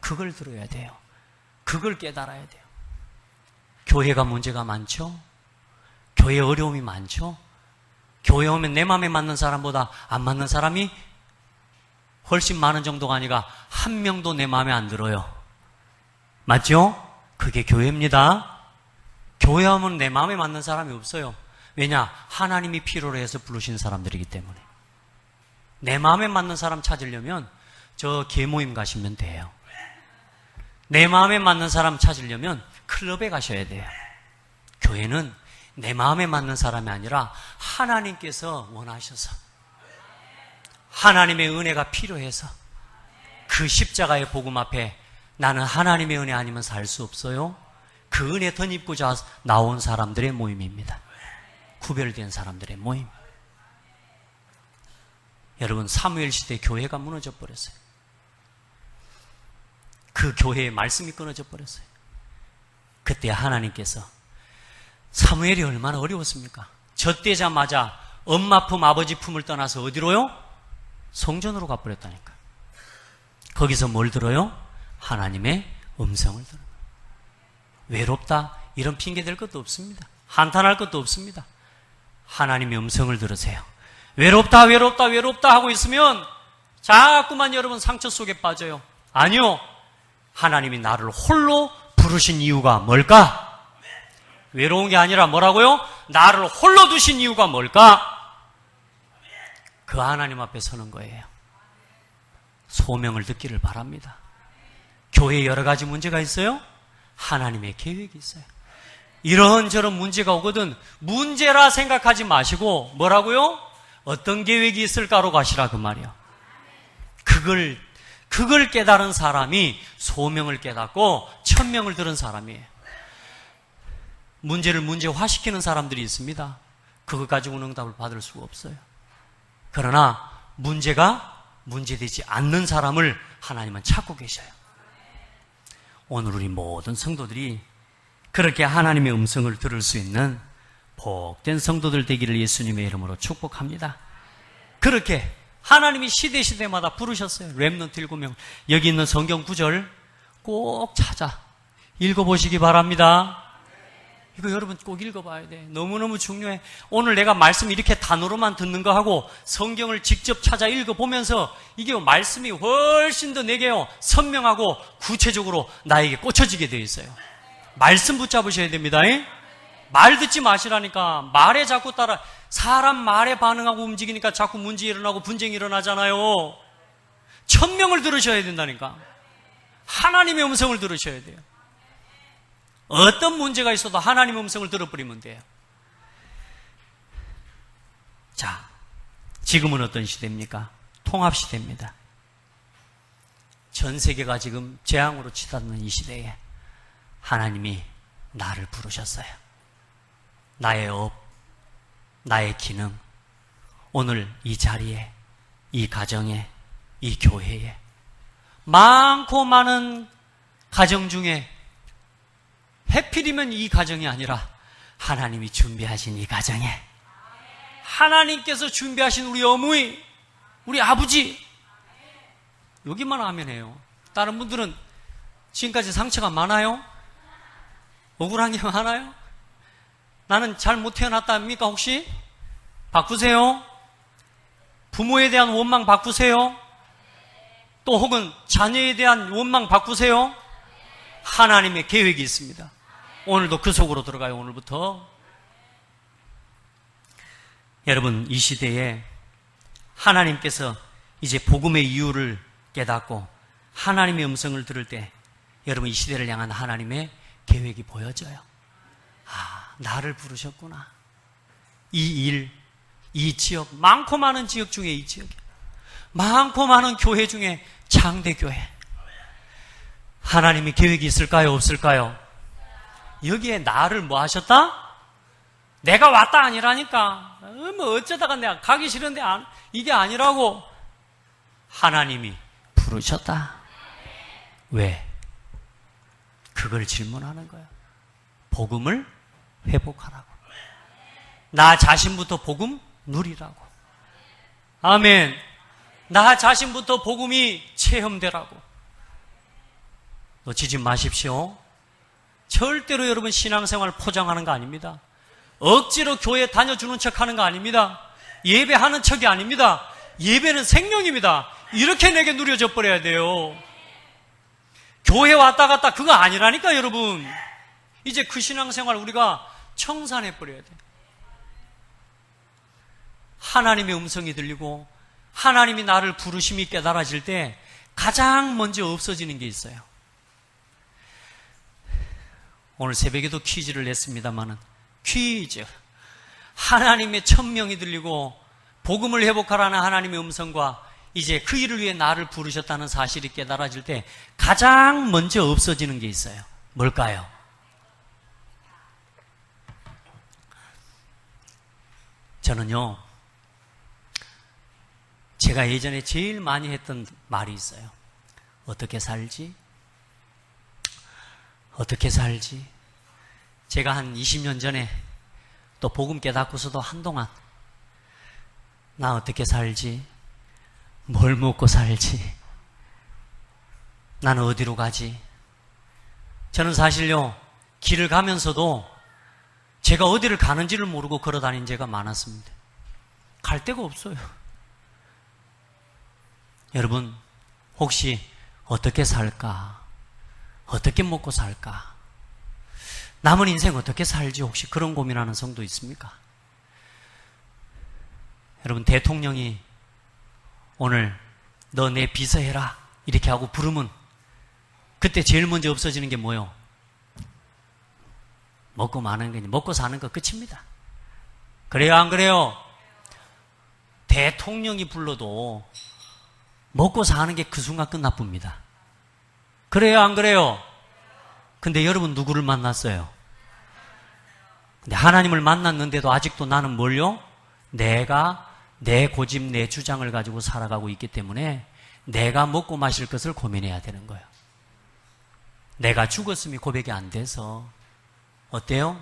Speaker 1: 그걸 들어야 돼요. 그걸 깨달아야 돼요. 교회가 문제가 많죠? 교회에 어려움이 많죠? 교회 오면 내 마음에 맞는 사람보다 안 맞는 사람이 훨씬 많은 정도가 아니라 한 명도 내 마음에 안 들어요. 맞죠? 그게 교회입니다. 교회 오면 내 마음에 맞는 사람이 없어요. 왜냐? 하나님이 필요로 해서 부르신 사람들이기 때문에. 내 마음에 맞는 사람 찾으려면 저 계모임 가시면 돼요. 내 마음에 맞는 사람 찾으려면 클럽에 가셔야 돼요. 교회는 내 마음에 맞는 사람이 아니라 하나님께서 원하셔서 하나님의 은혜가 필요해서 그 십자가의 복음 앞에 나는 하나님의 은혜 아니면 살 수 없어요. 그 은혜 덧입고자 나온 사람들의 모임입니다. 구별된 사람들의 모임. 여러분, 사무엘 시대 교회가 무너져 버렸어요. 그 교회의 말씀이 끊어져 버렸어요. 그때 하나님께서 사무엘이 얼마나 어려웠습니까? 젖되자마자 엄마 품, 아버지 품을 떠나서 어디로요? 성전으로 가버렸다니까. 거기서 뭘 들어요? 하나님의 음성을 들어요. 외롭다 이런 핑계 댈 것도 없습니다. 한탄할 것도 없습니다. 하나님의 음성을 들으세요. 외롭다 외롭다 외롭다 하고 있으면 자꾸만 여러분 상처 속에 빠져요. 아니요. 하나님이 나를 홀로 부르신 이유가 뭘까? 외로운 게 아니라 뭐라고요? 나를 홀로 두신 이유가 뭘까? 그 하나님 앞에 서는 거예요. 소명을 듣기를 바랍니다. 교회에 여러 가지 문제가 있어요? 하나님의 계획이 있어요. 이런저런 문제가 오거든 문제라 생각하지 마시고 뭐라고요? 어떤 계획이 있을까로 가시라 그 말이야. 그걸 깨달은 사람이 소명을 깨닫고 천명을 들은 사람이에요. 문제를 문제화시키는 사람들이 있습니다. 그것 가지고는 응답을 받을 수가 없어요. 그러나 문제가 문제되지 않는 사람을 하나님은 찾고 계셔요. 오늘 우리 모든 성도들이 그렇게 하나님의 음성을 들을 수 있는 복된 성도들 되기를 예수님의 이름으로 축복합니다. 그렇게 하나님이 시대마다 부르셨어요. 렘넌트 7명. 여기 있는 성경 구절 꼭 찾아 읽어보시기 바랍니다. 이거 여러분 꼭 읽어봐야 돼. 너무너무 중요해. 오늘 내가 말씀 이렇게 단어로만 듣는 거 하고 성경을 직접 찾아 읽어보면서 이게 말씀이 훨씬 더 내게요 선명하고 구체적으로 나에게 꽂혀지게 되어 있어요. 말씀 붙잡으셔야 됩니다. 말 듣지 마시라니까. 말에 자꾸 따라 사람 말에 반응하고 움직이니까 자꾸 문제 일어나고 분쟁이 일어나잖아요. 천명을 들으셔야 된다니까. 하나님의 음성을 들으셔야 돼요. 어떤 문제가 있어도 하나님의 음성을 들어버리면 돼요. 자, 지금은 어떤 시대입니까? 통합시대입니다. 전 세계가 지금 재앙으로 치닫는 이 시대에 하나님이 나를 부르셨어요. 나의 업, 나의 기능, 오늘 이 자리에, 이 가정에, 이 교회에 많고 많은 가정 중에 해필이면 이 가정이 아니라 하나님이 준비하신 이 가정에, 하나님께서 준비하신 우리 어머니, 우리 아버지, 여기만 하면 해요. 다른 분들은 지금까지 상처가 많아요? 억울한 게 많아요? 나는 잘 못 태어났다 합니까 혹시? 바꾸세요. 부모에 대한 원망 바꾸세요. 또 혹은 자녀에 대한 원망 바꾸세요. 하나님의 계획이 있습니다. 오늘도 그 속으로 들어가요. 오늘부터. 여러분, 이 시대에 하나님께서 이제 복음의 이유를 깨닫고 하나님의 음성을 들을 때 여러분 이 시대를 향한 하나님의 계획이 보여져요. 아, 나를 부르셨구나. 이 일, 이 지역, 많고 많은 지역 중에 이 지역, 많고 많은 교회 중에 장대교회, 하나님의 계획이 있을까요? 없을까요? 여기에 나를 뭐 하셨다? 내가 왔다 아니라니까. 뭐 어쩌다가 내가 가기 싫은데 이게 아니라고. 하나님이 부르셨다. 왜? 그걸 질문하는 거예요. 복음을 회복하라고. 나 자신부터 복음 누리라고. 아멘. 나 자신부터 복음이 체험되라고. 놓치지 마십시오. 절대로 여러분 신앙생활 포장하는 거 아닙니다. 억지로 교회 다녀주는 척 하는 거 아닙니다. 예배하는 척이 아닙니다. 예배는 생명입니다. 이렇게 내게 누려져 버려야 돼요. 교회 왔다 갔다 그거 아니라니까 여러분. 이제 그 신앙생활 우리가 청산해 버려야 돼요. 하나님의 음성이 들리고 하나님이 나를 부르심이 깨달아질 때 가장 먼저 없어지는 게 있어요. 오늘 새벽에도 퀴즈를 냈습니다마는 퀴즈. 하나님의 천명이 들리고 복음을 회복하라는 하나님의 음성과 이제 그 일을 위해 나를 부르셨다는 사실이 깨달아질 때 가장 먼저 없어지는 게 있어요. 뭘까요? 저는요, 제가 예전에 제일 많이 했던 말이 있어요. 어떻게 살지? 어떻게 살지? 제가 한 20년 전에 또 복음 깨닫고서도 한동안 나 어떻게 살지? 뭘 먹고 살지? 나는 어디로 가지? 저는 사실요, 길을 가면서도 제가 어디를 가는지를 모르고 걸어 다닌 제가 많았습니다. 갈 데가 없어요. 여러분, 혹시 어떻게 살까? 어떻게 먹고 살까? 남은 인생 어떻게 살지? 혹시 그런 고민하는 성도 있습니까? 여러분, 대통령이 오늘 너 내 비서해라 이렇게 하고 부르면 그때 제일 먼저 없어지는 게 뭐요? 먹고 마는 게, 먹고 사는 거 끝입니다. 그래요, 안 그래요? 대통령이 불러도 먹고 사는 게 그 순간 끝나쁩니다. 그래요, 안 그래요? 근데 여러분 누구를 만났어요? 근데 하나님을 만났는데도 아직도 나는 뭘요? 내가 내 고집, 내 주장을 가지고 살아가고 있기 때문에 내가 먹고 마실 것을 고민해야 되는 거예요. 내가 죽었음이 고백이 안 돼서. 어때요?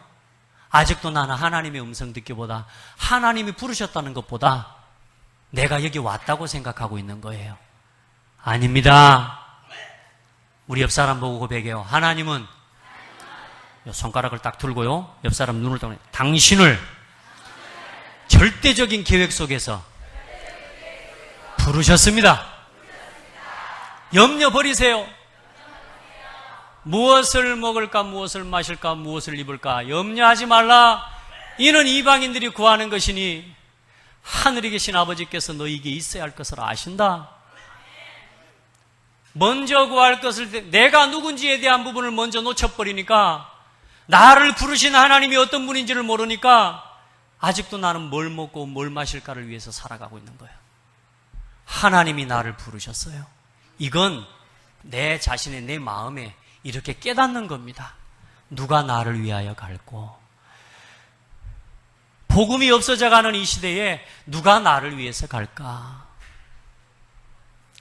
Speaker 1: 아직도 나는 하나님의 음성 듣기보다 하나님이 부르셨다는 것보다 내가 여기 왔다고 생각하고 있는 거예요. 아닙니다. 우리 옆 사람 보고 고백해요. 하나님은 손가락을 딱 들고요, 옆 사람 눈을 떠요. 당신을 절대적인 계획 속에서 부르셨습니다. 염려 버리세요. 무엇을 먹을까, 무엇을 마실까, 무엇을 입을까 염려하지 말라. 이는 이방인들이 구하는 것이니 하늘에 계신 아버지께서 너희에게 있어야 할 것을 아신다. 먼저 구할 것을, 내가 누군지에 대한 부분을 먼저 놓쳐버리니까, 나를 부르신 하나님이 어떤 분인지를 모르니까 아직도 나는 뭘 먹고 뭘 마실까를 위해서 살아가고 있는 거예요. 하나님이 나를 부르셨어요. 이건 내 자신의 내 마음에 이렇게 깨닫는 겁니다. 누가 나를 위하여 갈고, 복음이 없어져가는 이 시대에 누가 나를 위해서 갈까?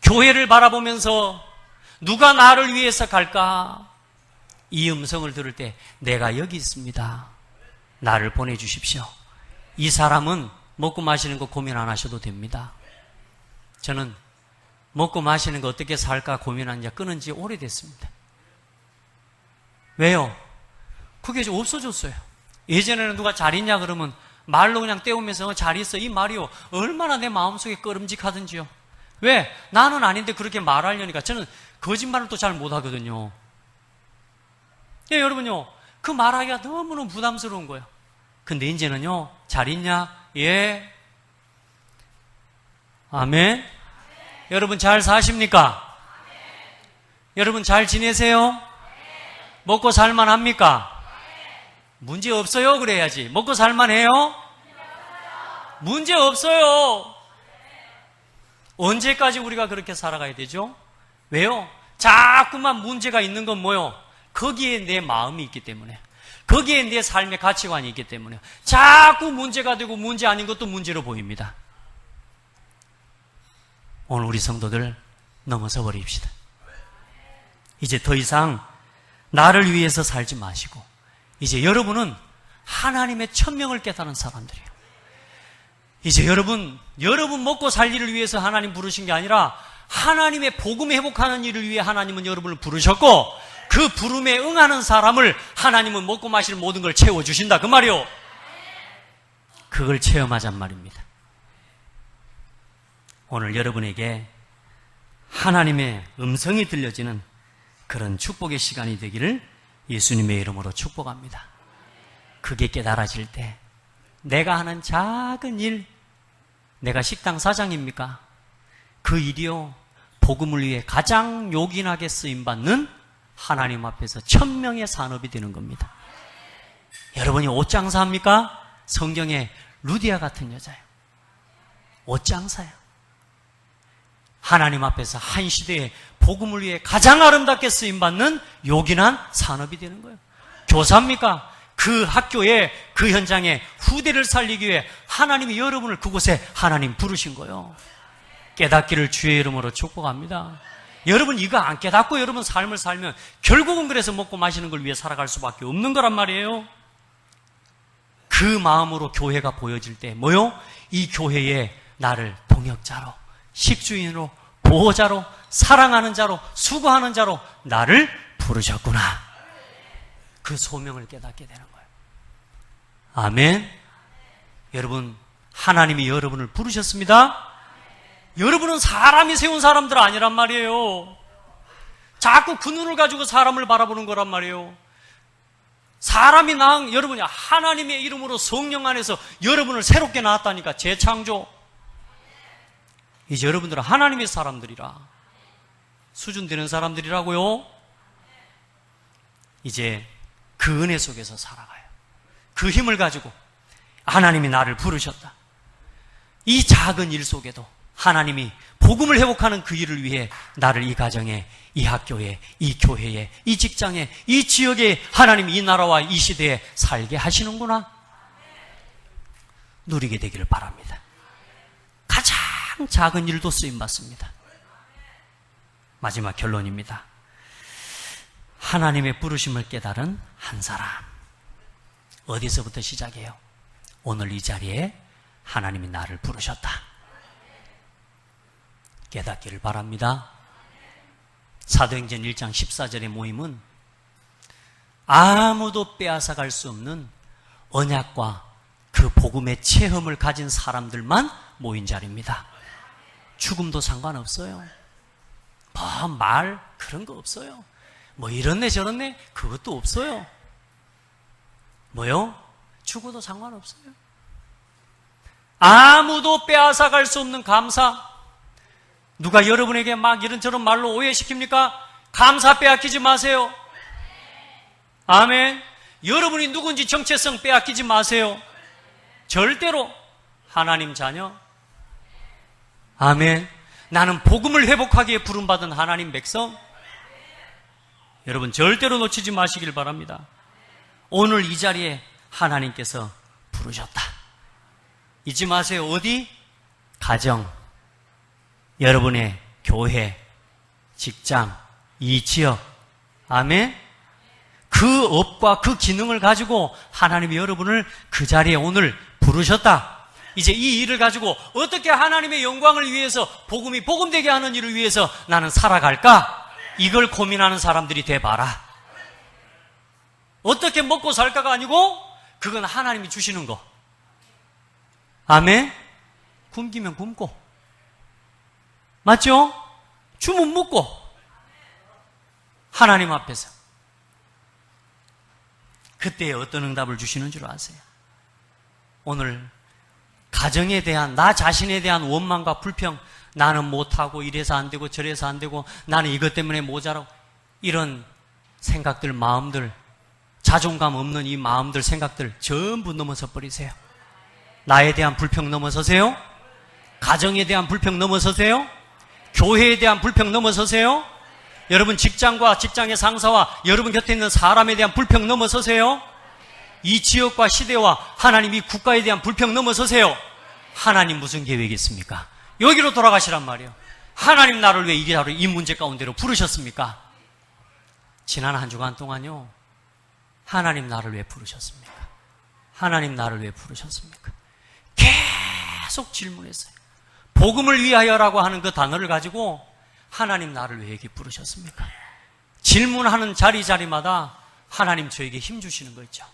Speaker 1: 교회를 바라보면서 누가 나를 위해서 갈까? 이 음성을 들을 때 내가 여기 있습니다. 나를 보내주십시오. 이 사람은 먹고 마시는 거 고민 안 하셔도 됩니다. 저는 먹고 마시는 거 어떻게 살까 고민한 지 끊은 지 오래됐습니다. 왜요? 그게 좀 없어졌어요. 예전에는 누가 잘 있냐 그러면 말로 그냥 때우면서 잘 있어. 이 말이요. 얼마나 내 마음속에 꺼름직하든지요. 왜? 나는 아닌데 그렇게 말하려니까. 저는 거짓말을 또 잘 못하거든요. 예, 여러분요. 그 말하기가 너무너무 부담스러운 거예요. 근데 이제는요. 잘 있냐? 예. 아멘. 여러분 잘 사십니까? 여러분 잘 지내세요? 먹고 살만 합니까? 문제 없어요 그래야지. 먹고 살만 해요? 문제 없어요. 언제까지 우리가 그렇게 살아가야 되죠? 왜요? 자꾸만 문제가 있는 건 뭐요? 거기에 내 마음이 있기 때문에, 거기에 내 삶의 가치관이 있기 때문에 자꾸 문제가 되고 문제 아닌 것도 문제로 보입니다. 오늘 우리 성도들 넘어서 버립시다. 이제 더 이상 나를 위해서 살지 마시고 이제 여러분은 하나님의 천명을 깨달은 사람들이에요. 이제 여러분 먹고 살 일을 위해서 하나님 부르신 게 아니라 하나님의 복음 회복하는 일을 위해 하나님은 여러분을 부르셨고, 그 부름에 응하는 사람을 하나님은 먹고 마실 모든 걸 채워주신다 그 말이요. 그걸 체험하잔 말입니다. 오늘 여러분에게 하나님의 음성이 들려지는 그런 축복의 시간이 되기를 예수님의 이름으로 축복합니다. 그게 깨달아질 때 내가 하는 작은 일, 내가 식당 사장입니까? 그 일이요, 복음을 위해 가장 요긴하게 쓰임받는 하나님 앞에서 천명의 산업이 되는 겁니다. 여러분이 옷장사합니까? 성경에 루디아 같은 여자예요. 옷장사예요. 하나님 앞에서 한 시대에 복음을 위해 가장 아름답게 쓰임받는 요긴한 산업이 되는 거예요. 교사입니까? 그 학교에, 그 현장에 후대를 살리기 위해 하나님이 여러분을 그곳에 하나님 부르신 거예요. 깨닫기를 주의 이름으로 축복합니다. 여러분 이거 안 깨닫고 여러분 삶을 살면 결국은 그래서 먹고 마시는 걸 위해 살아갈 수밖에 없는 거란 말이에요. 그 마음으로 교회가 보여질 때 뭐요? 이 교회에 나를 동역자로, 식주인으로, 보호자로, 사랑하는 자로, 수고하는 자로 나를 부르셨구나. 그 소명을 깨닫게 되는 거예요. 아멘. 여러분, 하나님이 여러분을 부르셨습니다. 여러분은 사람이 세운 사람들 아니란 말이에요. 자꾸 그 눈을 가지고 사람을 바라보는 거란 말이에요. 사람이 여러분이 하나님의 이름으로 성령 안에서 여러분을 새롭게 낳았다니까. 재창조. 이제 여러분들은 하나님의 사람들이라, 수준되는 사람들이라고요. 이제 그 은혜 속에서 살아가요. 그 힘을 가지고 하나님이 나를 부르셨다. 이 작은 일 속에도 하나님이 복음을 회복하는 그 일을 위해 나를 이 가정에, 이 학교에, 이 교회에, 이 직장에, 이 지역에 하나님이 이 나라와 이 시대에 살게 하시는구나. 누리게 되기를 바랍니다. 가장 작은 일도 쓰임받습니다. 마지막 결론입니다. 하나님의 부르심을 깨달은 한 사람. 어디서부터 시작해요? 오늘 이 자리에 하나님이 나를 부르셨다. 깨닫기를 바랍니다. 사도행전 1장 14절의 모임은 아무도 빼앗아갈 수 없는 언약과 그 복음의 체험을 가진 사람들만 모인 자리입니다. 죽음도 상관없어요. 말 그런 거 없어요. 뭐 이렇네 저렇네 그것도 없어요. 뭐요? 죽어도 상관없어요. 아무도 빼앗아갈 수 없는 감사. 누가 여러분에게 막 이런저런 말로 오해시킵니까? 감사 빼앗기지 마세요. 아멘. 여러분이 누군지 정체성 빼앗기지 마세요. 절대로 하나님 자녀. 아멘. 나는 복음을 회복하기에 부름받은 하나님 백성. 여러분 절대로 놓치지 마시길 바랍니다. 오늘 이 자리에 하나님께서 부르셨다. 잊지 마세요. 어디? 가정, 여러분의 교회, 직장, 이 지역. 아멘? 그 업과 그 기능을 가지고 하나님이 여러분을 그 자리에 오늘 부르셨다. 이제 이 일을 가지고 어떻게 하나님의 영광을 위해서 복음이 복음되게 하는 일을 위해서 나는 살아갈까? 이걸 고민하는 사람들이 돼봐라. 어떻게 먹고 살까가 아니고 그건 하나님이 주시는 거. 아멘? 굶기면 굶고, 맞죠? 주면 먹고, 하나님 앞에서 그때 어떤 응답을 주시는 줄 아세요? 오늘 가정에 대한, 나 자신에 대한 원망과 불평, 나는 못하고 이래서 안 되고 저래서 안 되고 나는 이것 때문에 모자라고, 이런 생각들, 마음들, 자존감 없는 이 마음들, 생각들 전부 넘어서 버리세요. 나에 대한 불평 넘어서세요. 가정에 대한 불평 넘어서세요. 교회에 대한 불평 넘어서세요. 여러분 직장과 직장의 상사와 여러분 곁에 있는 사람에 대한 불평 넘어서세요. 이 지역과 시대와 하나님 이 국가에 대한 불평 넘어서세요. 하나님 무슨 계획이 있습니까? 여기로 돌아가시란 말이에요. 하나님 나를 왜 이 문제 가운데로 부르셨습니까? 지난 한 주간 동안요, 하나님 나를 왜 부르셨습니까? 하나님 나를 왜 부르셨습니까? 계속 질문했어요. 복음을 위하여라고 하는 그 단어를 가지고 하나님 나를 왜 여기 부르셨습니까? 질문하는 자리마다 하나님 저에게 힘 주시는 거 있죠.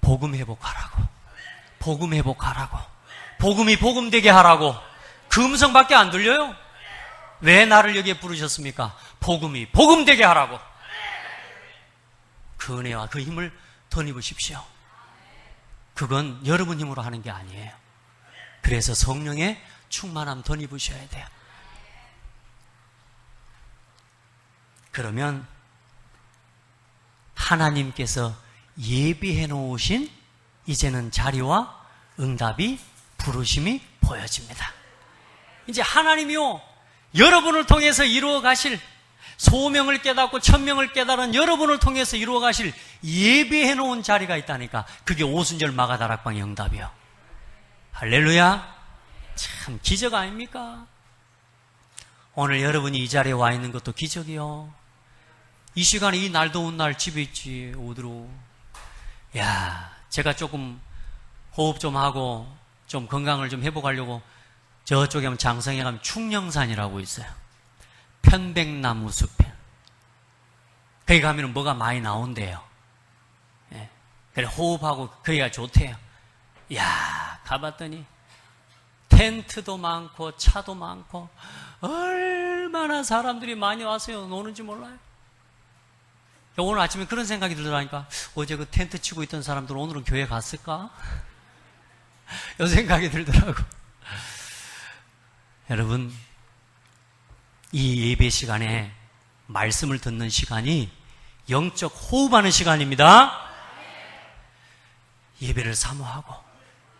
Speaker 1: 복음 회복하라고, 복음 회복하라고, 복음이 복음되게 하라고. 그 음성밖에 안 들려요? 왜 나를 여기에 부르셨습니까? 복음이 복음되게 하라고. 그 은혜와 그 힘을 덧입으십시오. 그건 여러분 힘으로 하는 게 아니에요. 그래서 성령의 충만함 덧입으셔야 돼요. 그러면 하나님께서 예비해 놓으신 이제는 자리와 응답이, 부르심이 보여집니다. 이제 하나님이요, 여러분을 통해서 이루어 가실, 소명을 깨닫고 천명을 깨달은 여러분을 통해서 이루어 가실 예비해 놓은 자리가 있다니까. 그게 오순절 마가다락방의 응답이요. 할렐루야. 참 기적 아닙니까? 오늘 여러분이 이 자리에 와 있는 것도 기적이요. 이 시간에 이 날 더운 날 집에 있지 어디로. 야, 제가 조금 호흡 좀 하고 좀 건강을 좀 회복하려고 저쪽에 가면 장성에 가면 충령산이라고 있어요. 편백나무 숲에. 거기 가면 뭐가 많이 나온대요. 예. 그래 호흡하고 거기가 좋대요. 야, 가봤더니 텐트도 많고 차도 많고 얼마나 사람들이 많이 와서요 노는지 몰라요. 오늘 아침에 그런 생각이 들더라니까. 어제 그 텐트 치고 있던 사람들 오늘은 교회 갔을까? 이 생각이 들더라고. 여러분, 이 예배 시간에 말씀을 듣는 시간이 영적 호흡하는 시간입니다. 예배를 사모하고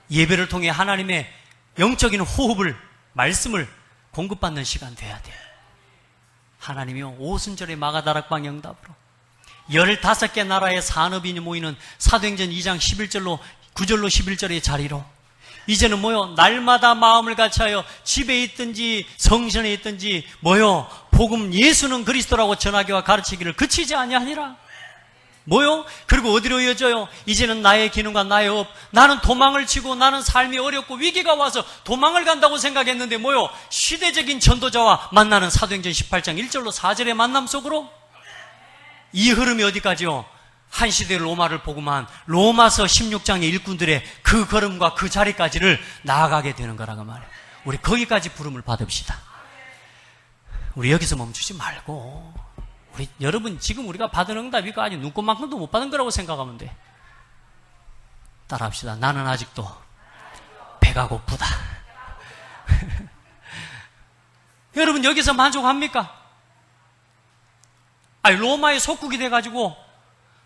Speaker 1: 예배를 통해 하나님의 영적인 호흡을, 말씀을 공급받는 시간 돼야 돼요. 하나님이요, 오순절의 마가다락방 응답으로 15개 나라의 산업인이 모이는 사도행전 2장 11절로 9절로 11절의 자리로 이제는 뭐요? 날마다 마음을 같이하여 집에 있든지 성전에 있든지 뭐요? 복음 예수는 그리스도라고 전하기와 가르치기를 그치지 아니하니라. 뭐요? 그리고 어디로 이어져요? 이제는 나의 기능과 나의 업, 나는 도망을 치고 나는 삶이 어렵고 위기가 와서 도망을 간다고 생각했는데 뭐요? 시대적인 전도자와 만나는 사도행전 18장 1절로 4절의 만남 속으로 이 흐름이 어디까지요? 한 시대 로마를 복음한 로마서 16장의 일꾼들의 그 걸음과 그 자리까지를 나아가게 되는 거라고 말해요. 우리 거기까지 부름을 받읍시다. 우리 여기서 멈추지 말고, 우리 여러분 지금 우리가 받은 응답이 이거 아직 눈꽃만큼도 못 받은 거라고 생각하면 돼. 따라합시다. 나는 아직도 배가 고프다. 여러분 여기서 만족합니까? 아니, 로마의 속국이 돼가지고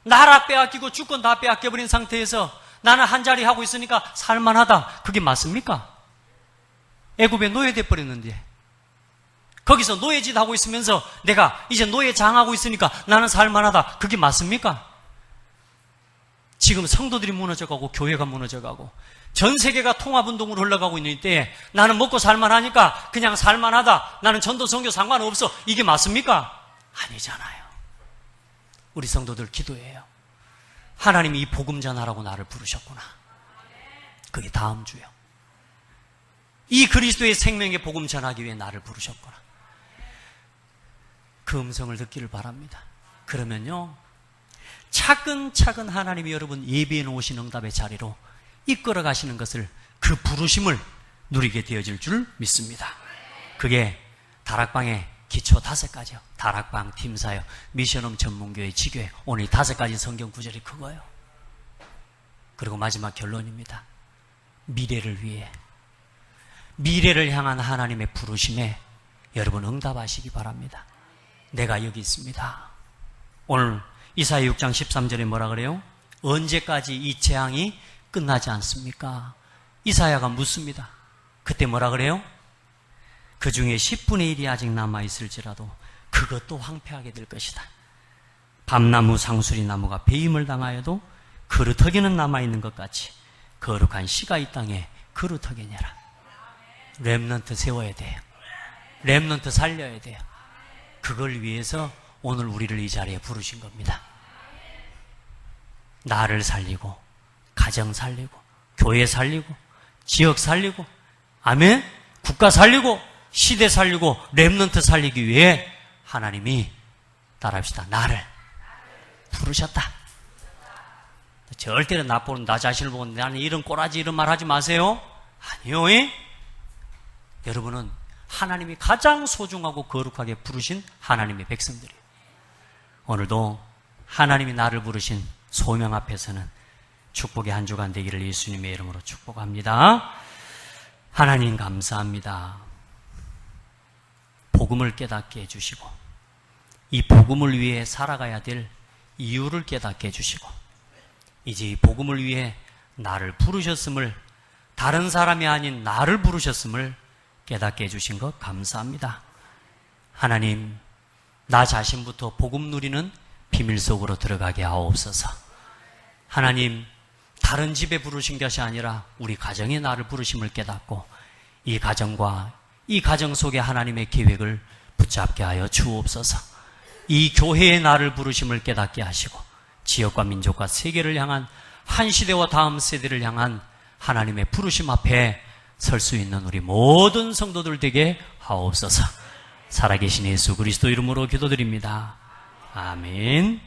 Speaker 1: 나라 빼앗기고 주권 다 빼앗겨버린 상태에서 나는 한 자리 하고 있으니까 살만하다. 그게 맞습니까? 애굽에 노예돼 버렸는데 거기서 노예짓 하고 있으면서 내가 이제 노예장하고 있으니까 나는 살만하다. 그게 맞습니까? 지금 성도들이 무너져가고 교회가 무너져가고 전 세계가 통합운동으로 흘러가고 있는 때에 나는 먹고 살만하니까 그냥 살만하다. 나는 전도 선교 상관없어. 이게 맞습니까? 아니잖아요. 우리 성도들 기도해요. 하나님이 이 복음 전하라고 나를 부르셨구나. 그게 다음 주요. 이 그리스도의 생명의 복음 전하기 위해 나를 부르셨구나. 그 음성을 듣기를 바랍니다. 그러면요, 차근차근 하나님이 여러분 예비해 놓으신 응답의 자리로 이끌어 가시는 것을, 그 부르심을 누리게 되어질 줄 믿습니다. 그게 다락방의 기초 5가지요. 다락방, 팀사역, 미션홈 전문교회, 지교회. 오늘 이 5가지 성경 구절이 그거예요. 그리고 마지막 결론입니다. 미래를 위해, 미래를 향한 하나님의 부르심에 여러분 응답하시기 바랍니다. 내가 여기 있습니다. 오늘 이사야 6장 13절에 뭐라 그래요? 언제까지 이 재앙이 끝나지 않습니까? 이사야가 묻습니다. 그때 뭐라 그래요? 그 중에 10분의 1이 아직 남아있을지라도 그것도 황폐하게 될 것이다. 밤나무 상수리나무가 배임을 당하여도 그루터기는 남아있는 것 같이 거룩한 씨가 이 땅에 그루터기냐라. 렘넌트 세워야 돼요. 렘넌트 살려야 돼요. 그걸 위해서 오늘 우리를 이 자리에 부르신 겁니다. 나를 살리고, 가정 살리고, 교회 살리고, 지역 살리고, 아멘? 국가 살리고, 시대 살리고, 렘넌트 살리기 위해 하나님이, 따라합시다, 나를 부르셨다. 절대로 나 자신을 보고 나는 이런 꼬라지 이런 말 하지 마세요. 아니요. 여러분은 하나님이 가장 소중하고 거룩하게 부르신 하나님의 백성들이에요. 오늘도 하나님이 나를 부르신 소명 앞에서는 축복의 한 주간 되기를 예수님의 이름으로 축복합니다. 하나님 감사합니다. 복음을 깨닫게 해주시고 이 복음을 위해 살아가야 될 이유를 깨닫게 해주시고 이제 이 복음을 위해 나를 부르셨음을, 다른 사람이 아닌 나를 부르셨음을 깨닫게 해주신 것 감사합니다. 하나님, 나 자신부터 복음 누리는 비밀 속으로 들어가게 하옵소서. 하나님, 다른 집에 부르신 것이 아니라 우리 가정에 나를 부르심을 깨닫고 이 가정과 이 가정 속에 하나님의 계획을 붙잡게 하여 주옵소서. 이 교회에 나를 부르심을 깨닫게 하시고 지역과 민족과 세계를 향한, 한 시대와 다음 세대를 향한 하나님의 부르심 앞에 설 수 있는 우리 모든 성도들 되게 하옵소서. 살아계신 예수 그리스도 이름으로 기도드립니다. 아멘.